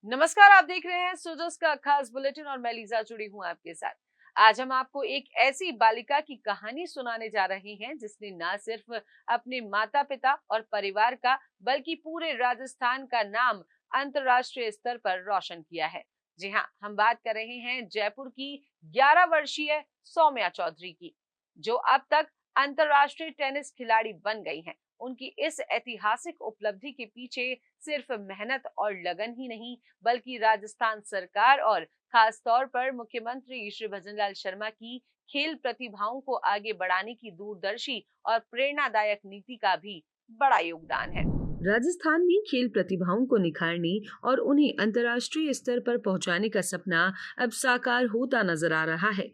नमस्कार, आप देख रहे हैं सुजस का खास बुलेटिन और मैं लीजा जुड़ी हूं आपके साथ। आज हम आपको एक ऐसी बालिका की कहानी सुनाने जा रहे हैं जिसने ना सिर्फ अपने माता पिता और परिवार का बल्कि पूरे राजस्थान का नाम अंतर्राष्ट्रीय स्तर पर रोशन किया है। जी हाँ, हम बात कर रहे हैं जयपुर की 11 वर्षीय सौम्या चौधरी की, जो अब तक अंतर्राष्ट्रीय टेनिस खिलाड़ी बन गई हैं। उनकी इस ऐतिहासिक उपलब्धि के पीछे सिर्फ मेहनत और लगन ही नहीं, बल्कि राजस्थान सरकार और खास तौर पर मुख्यमंत्री श्री भजनलाल शर्मा की खेल प्रतिभाओं को आगे बढ़ाने की दूरदर्शी और प्रेरणादायक नीति का भी बड़ा योगदान है। राजस्थान में खेल प्रतिभाओं को निखारने और उन्हें अंतर्राष्ट्रीय स्तर पर पहुंचाने का सपना अब साकार होता नजर आ रहा है।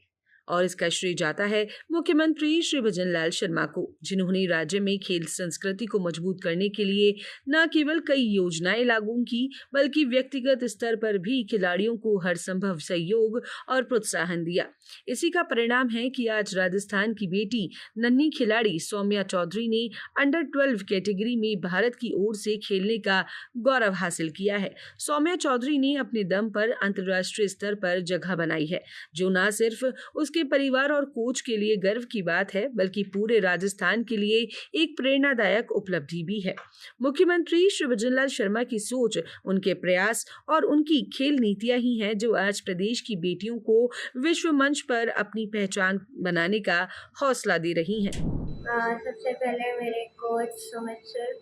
और इसका श्रेय जाता है मुख्यमंत्री श्री भजनलाल शर्मा को, जिन्होंने राज्य में खेल संस्कृति को मजबूत करने के लिए न केवल कई योजनाएं लागू की, बल्कि व्यक्तिगत स्तर पर भी खिलाड़ियों को हर संभव सहयोग और प्रोत्साहन दिया। इसी का परिणाम है कि आज राजस्थान की बेटी नन्ही खिलाड़ी सौम्या चौधरी ने अंडर 12 कैटेगरी में भारत की ओर से खेलने का गौरव हासिल किया है। सौम्या चौधरी ने अपने दम पर अंतर्राष्ट्रीय स्तर पर जगह बनाई है, जो न सिर्फ उसके परिवार और कोच के लिए गर्व की बात है, बल्कि पूरे राजस्थान के लिए एक प्रेरणादायक उपलब्धि भी है। मुख्यमंत्री श्री भजनलाल शर्मा की सोच, उनके प्रयास और उनकी खेल नीतियां ही हैं जो आज प्रदेश की बेटियों को विश्व मंच पर अपनी पहचान बनाने का हौसला दे रही हैं। सबसे पहले मेरे कोच सुमित सर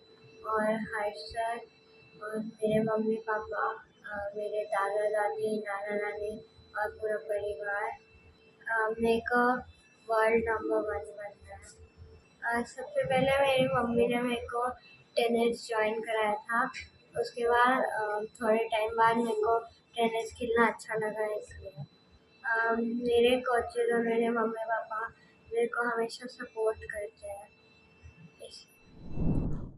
और हर्ष सर और मेरे मम्मी पापा, मेरे दादा दादी, नाना नानी और पूरा परिवार। मेरे को वर्ल्ड नंबर 1 बनना है। सबसे पहले मेरी मम्मी ने मेरे को टेनिस ज्वाइन कराया था। उसके बाद थोड़े टाइम बाद मेरे को टेनिस खेलना अच्छा लगा, इसलिए मेरे कोचेज और मेरे मम्मी पापा मेरे को हमेशा सपोर्ट करते हैं।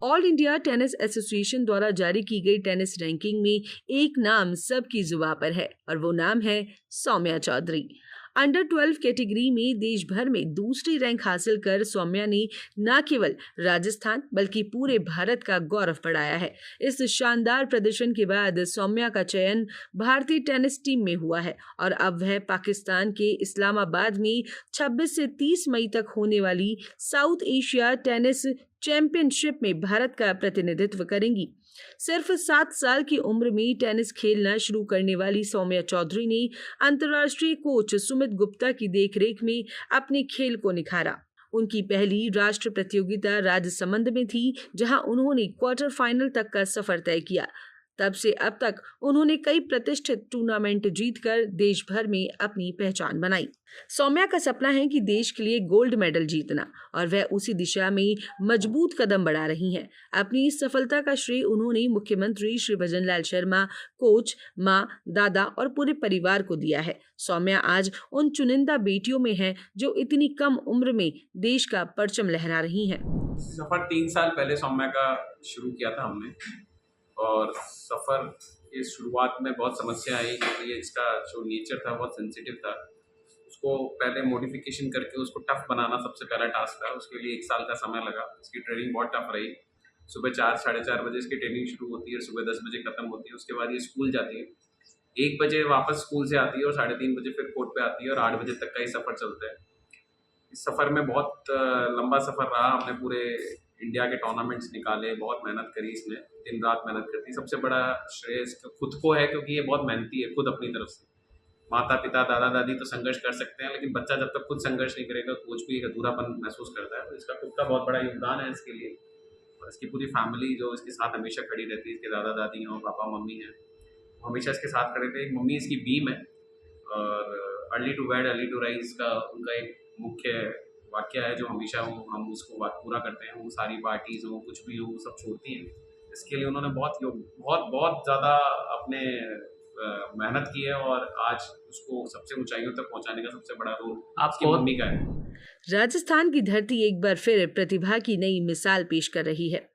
ऑल इंडिया टेनिस एसोसिएशन द्वारा जारी की गई टेनिस रैंकिंग में एक नाम सबकी जुबां पर है और वो नाम है सौम्या चौधरी। अंडर 12 कैटेगरी में देश भर में दूसरी रैंक हासिल कर सौम्या ने न केवल राजस्थान बल्कि पूरे भारत का गौरव बढ़ाया है। इस शानदार प्रदर्शन के बाद सौम्या का चयन भारतीय टेनिस टीम में हुआ है और अब वह पाकिस्तान के इस्लामाबाद में 26 से 30 मई तक होने वाली साउथ एशिया टेनिस चैंपियनशिप में भारत का प्रतिनिधित्व करेंगी। सिर्फ 7 साल की उम्र में टेनिस खेलना शुरू करने वाली सौम्या चौधरी ने अंतर्राष्ट्रीय कोच सुमित गुप्ता की देखरेख में अपने खेल को निखारा। उनकी पहली राष्ट्रीय प्रतियोगिता राजसमंद में थी, जहां उन्होंने क्वार्टर फाइनल तक का सफर तय किया। तब से अब तक उन्होंने कई प्रतिष्ठित टूर्नामेंट जीतकर देश भर में अपनी पहचान बनाई। सौम्या का सपना है कि देश के लिए गोल्ड मेडल जीतना और वह उसी दिशा में मजबूत कदम बढ़ा रही हैं। अपनी इस सफलता का श्रेय उन्होंने मुख्यमंत्री श्री भजनलाल शर्मा, कोच, माँ, दादा और पूरे परिवार को दिया है। सौम्या आज उन चुनिंदा बेटियों में है जो इतनी कम उम्र में देश का परचम लहरा रही हैं। सफ़र 3 साल पहले सौम्या का शुरू किया था हमने, और सफ़र की शुरुआत में बहुत समस्या आई क्योंकि इसका जो नेचर था बहुत सेंसिटिव था। उसको पहले मॉडिफिकेशन करके उसको टफ़ बनाना सबसे पहला टास्क था। उसके लिए 1 साल का समय लगा। इसकी ट्रेनिंग बहुत टफ़ रही। सुबह 4 साढ़े 4 बजे इसकी ट्रेनिंग शुरू होती है और सुबह 10 बजे ख़त्म होती है। उसके बाद ये स्कूल जाती है, 1 बजे वापस स्कूल से आती है और साढ़े 3 बजे फिर कोर्ट पे आती है और 8 बजे तक का ये सफ़र चलता है। इस सफ़र में बहुत लंबा सफ़र रहा। हमने पूरे इंडिया के टूर्नामेंट्स निकाले, बहुत मेहनत करी इसमें, दिन रात मेहनत करती। सबसे बड़ा श्रेय इसका खुद को है क्योंकि ये बहुत मेहनती है खुद अपनी तरफ से। माता-पिता, दादा-दादी तो संघर्ष कर सकते हैं, लेकिन बच्चा जब तक खुद संघर्ष नहीं करेगा, कोच भी एक अधूरापन महसूस करता है। तो इसका खुद का बहुत बड़ा योगदान है इसके लिए, और इसकी पूरी फैमिली जो इसके साथ हमेशा खड़ी रहती है, इसके दादा-दादी हों, पापा-मम्मी हैं, वो हमेशा इसके साथ खड़े थे। एक मम्मी इसकी बीम है, और early to bed early to rise का उनका एक मुख्य वाक्य है जो हमेशा हम उसको पूरा करते हैं। वो सारी पार्टीज़ हो, कुछ भी हो, वो सब छोड़ती हैं। इसके लिए उन्होंने बहुत बहुत ज़्यादा अपने मेहनत की है, और आज उसको सबसे ऊंचाइयों तक पहुंचाने का सबसे बड़ा रोल आपकी मम्मी का है। राजस्थान की धरती एक बार फिर प्रतिभा की नई मिसाल पेश कर रही है।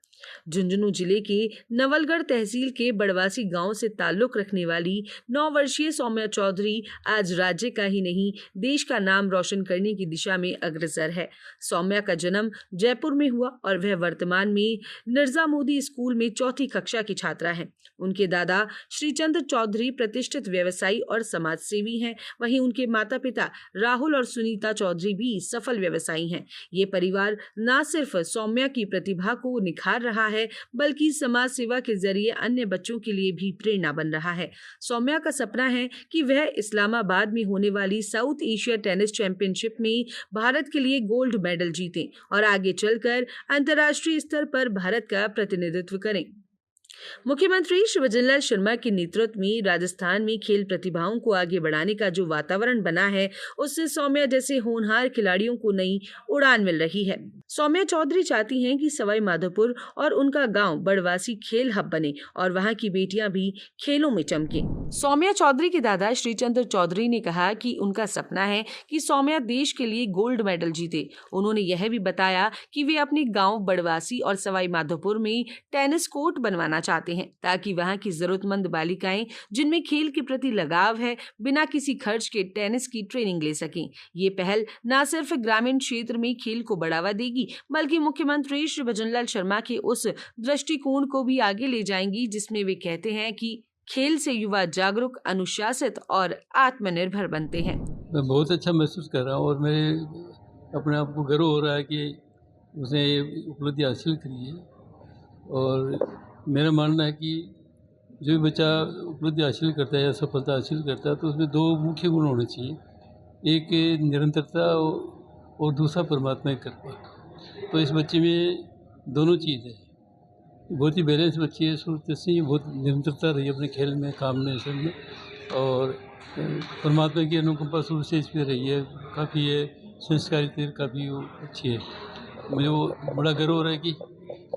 झुंझुनू जिले के नवलगढ़ तहसील के बड़वासी गांव से ताल्लुक रखने वाली 9 वर्षीय सौम्या चौधरी आज राज्य का ही नहीं देश का नाम रोशन करने की दिशा में अग्रसर है। सौम्या का जन्म जयपुर में हुआ और वह वर्तमान में निजामुद्दीन स्कूल में 4ठी कक्षा की छात्रा है। उनके दादा श्रीचंद्र चौधरी प्रतिष्ठित व्यवसायी और समाजसेवी हैं। वहीं उनके माता पिता राहुल और सुनीता चौधरी भी सफल व्यवसायी हैं। ये परिवार न सिर्फ सौम्या की प्रतिभा को निखार रहा है बल्कि समाज सेवा के जरिए अन्य बच्चों के लिए भी प्रेरणा बन रहा है। सौम्या का सपना है कि वह इस्लामाबाद में होने वाली साउथ एशिया टेनिस चैंपियनशिप में भारत के लिए गोल्ड मेडल जीतें और आगे चलकर अंतर्राष्ट्रीय स्तर पर भारत का प्रतिनिधित्व करें। मुख्यमंत्री श्री भजनलाल शर्मा के नेतृत्व में राजस्थान में खेल प्रतिभाओं को आगे बढ़ाने का जो वातावरण बना है, उससे सौम्या जैसे होनहार खिलाड़ियों को नई उड़ान मिल रही है। सौम्या चौधरी चाहती हैं कि सवाई माधोपुर और उनका गांव बड़वासी खेल हब बने और वहां की बेटियां भी खेलों में चमके। सौम्या चौधरी के दादा श्रीचंद्र चौधरी ने कहा कि उनका सपना है कि सौम्या देश के लिए गोल्ड मेडल जीते। उन्होंने यह भी बताया कि वे अपने गांव बड़वासी और सवाई माधोपुर में टेनिस कोर्ट बनवाना चाहते हैं ताकि वहां की जरूरतमंद बालिकाएं जिनमें खेल के प्रति लगाव है बिना किसी खर्च के टेनिस की ट्रेनिंग ले सकें। ये पहल न सिर्फ ग्रामीण क्षेत्र में खेल को बढ़ावा देगी बल्कि मुख्यमंत्री श्री भजनलाल शर्मा के उस दृष्टिकोण को भी आगे ले जाएंगी जिसमें वे कहते हैं कि खेल से युवा जागरूक, अनुशासित और आत्मनिर्भर बनते हैं। मैं बहुत अच्छा महसूस कर रहा हूँ और मेरे अपने आप को गर्व हो रहा है कि उसने ये उपलब्धि हासिल करी है। और मेरा मानना है कि जो भी बच्चा उपलब्धि हासिल करता है या सफलता हासिल करता है तो उसमें 2 मुख्य गुण होने चाहिए, एक निरंतरता और दूसरा परमात्मा की कृपा। तो इस बच्चे में दोनों चीज़ है। बहुत ही बैलेंस बच्ची है, शुरू से ही बहुत निरंतरता रही अपने खेल में, काम में, सब में। और परमात्मा की अनुकंपा शुरू से इस पर रही है, काफ़ी ये संस्कारिता काफ़ी अच्छी है। मुझे वो बड़ा गर्व हो रहा है कि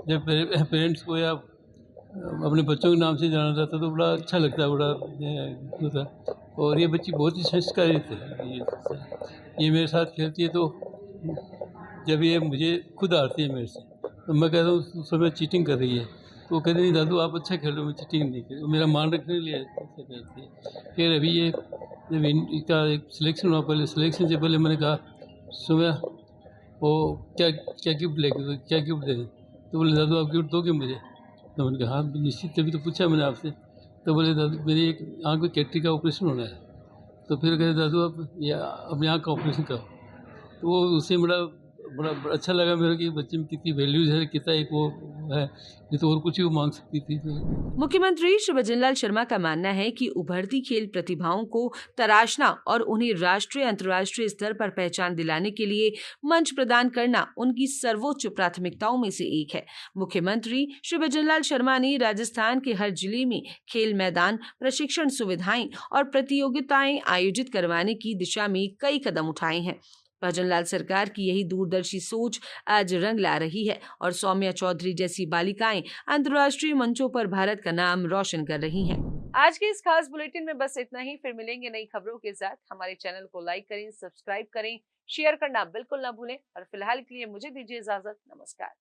जब पेरेंट्स को या अपने बच्चों के नाम से जाना जाता तो बड़ा अच्छा लगता है, बड़ा होता। और ये बच्ची बहुत ही संस्कारित है। ये मेरे साथ खेलती है तो जब ये मुझे खुद हारती है मेरे से तो मैं कहता हूँ उस समय चीटिंग कर रही है, तो वो कहते नहीं दादू आप अच्छा खेलो, मैं चीटिंग नहीं करी। मेरा मान रखने के लिए ऐसा करती है। फिर अभी ये जब इनका एक सिलेक्शन हुआ, पहले सिलेक्शन से पहले मैंने कहा सुबह वो क्या क्या गिफ्ट लेके क्या गिफ्ट देंगे, तो बोले दादू आप गिफ्ट दोगे मुझे? तो मैंने कहा हाँ निश्चित, तभी तो पूछा मैंने आपसे। तो बोले दादू मेरी एक आँख में कैटरी का ऑपरेशन होना है। तो फिर कहते दादू आप या अपनी आँख का ऑपरेशन करो। तो वो उससे बड़ा अच्छा लगा मेरे कि बच्चे में कितनी वैल्यूज है, कितना एक वो है, नहीं तो और कुछ ही वो मांग सकती थी। मुख्यमंत्री श्री भजनलाल शर्मा का मानना है कि उभरती खेल प्रतिभाओं को तराशना और उन्हें राष्ट्रीय अंतर्राष्ट्रीय स्तर पर पहचान दिलाने के लिए मंच प्रदान करना उनकी सर्वोच्च प्राथमिकताओं में से एक है। मुख्यमंत्री श्री भजनलाल शर्मा ने राजस्थान के हर जिले में खेल मैदान, प्रशिक्षण सुविधाएं और प्रतियोगिताएं आयोजित करवाने की दिशा में कई कदम उठाए हैं। भजनलाल सरकार की यही दूरदर्शी सोच आज रंग ला रही है और सौम्या चौधरी जैसी बालिकाएं अंतर्राष्ट्रीय मंचों पर भारत का नाम रोशन कर रही हैं। आज के इस खास बुलेटिन में बस इतना ही। फिर मिलेंगे नई खबरों के साथ। हमारे चैनल को लाइक करें, सब्सक्राइब करें, शेयर करना बिल्कुल ना भूलें और फिलहाल के लिए मुझे दीजिए इजाजत। नमस्कार।